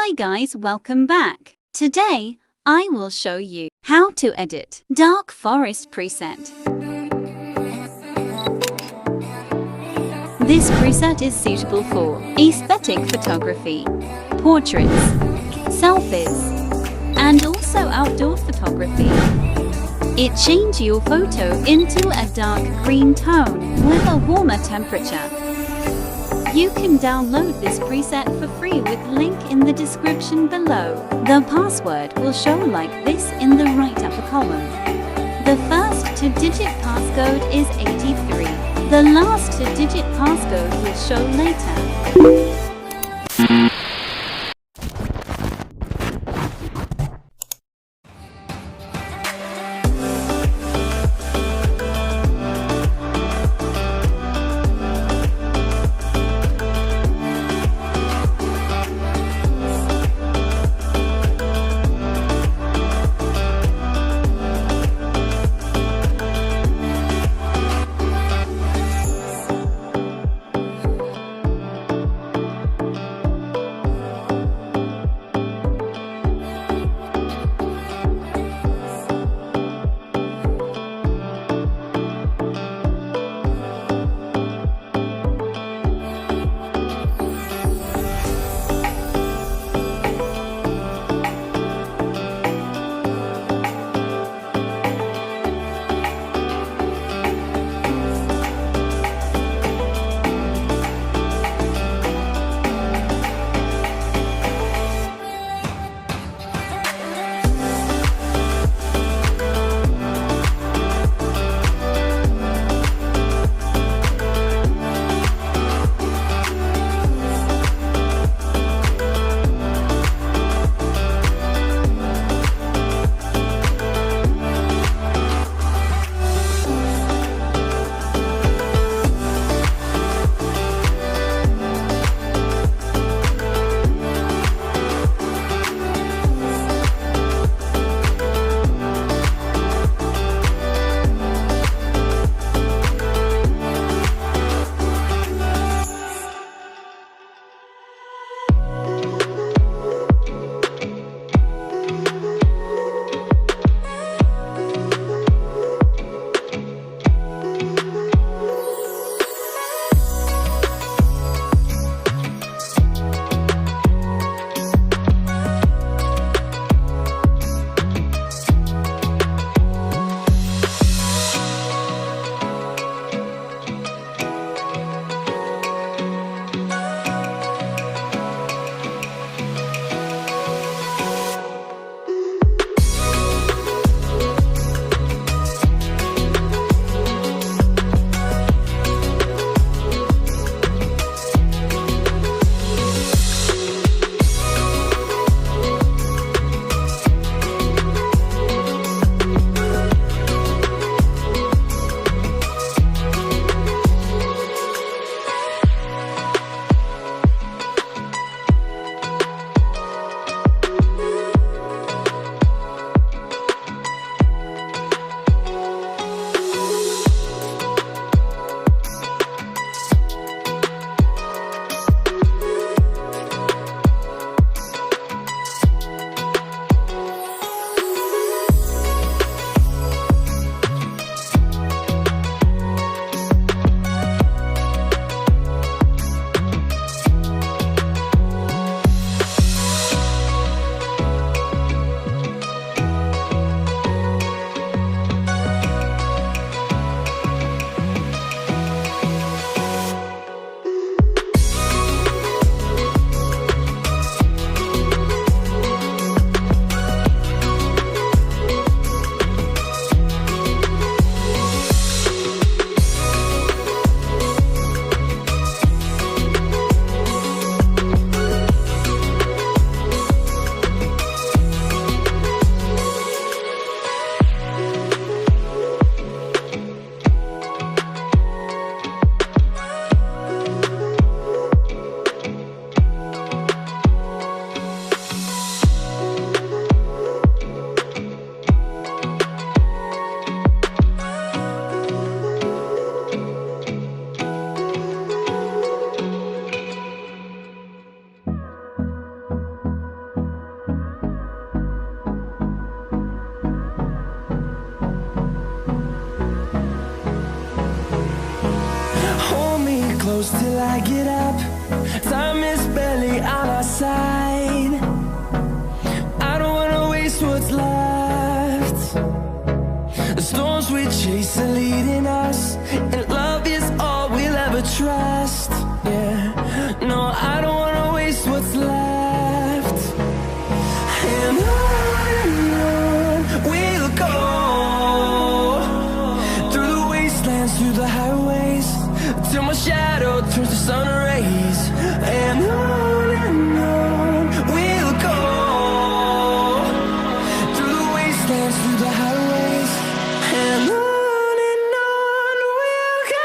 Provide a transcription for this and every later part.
Hi guys, welcome back. Today, I will show you how to edit Dark Forest preset. This preset is suitable for aesthetic photography, portraits, selfies, and also outdoor photography. It changes your photo into a dark green tone with a warmer temperature. You can download this preset for free with link in the description below. The password will show like this in the right upper column. The first two-digit passcode is 83. The last two-digit passcode will show later. close till I get up. Time is barely on our side. I don't wanna waste what's left. The storms we chase are leading us, and love is all we'll ever trust. Yeah, no, I don't wanna waste what's left. And on we'll go, through the wastelands, through the highways, till my shadow turns to sun rays. And on we'll go, through the wastelands, through the highways, and on we'll go.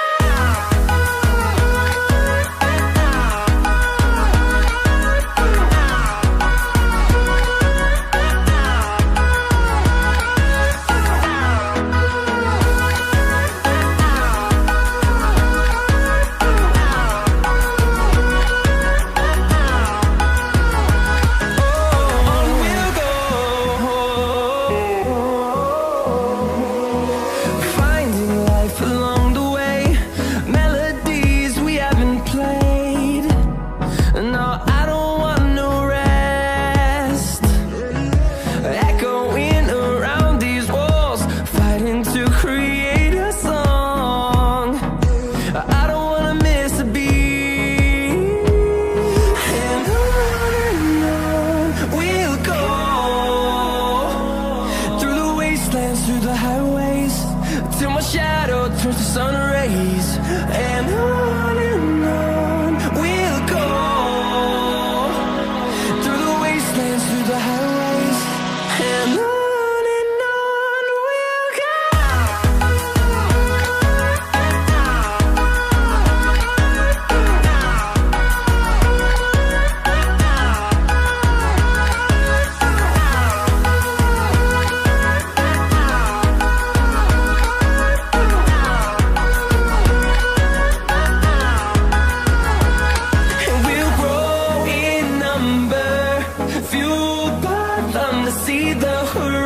Through the highways, till my shadow turns to sun rays. And on we'll go, through the wastelands, through the highways, and on we'll go. Fueled by them to see the horizon.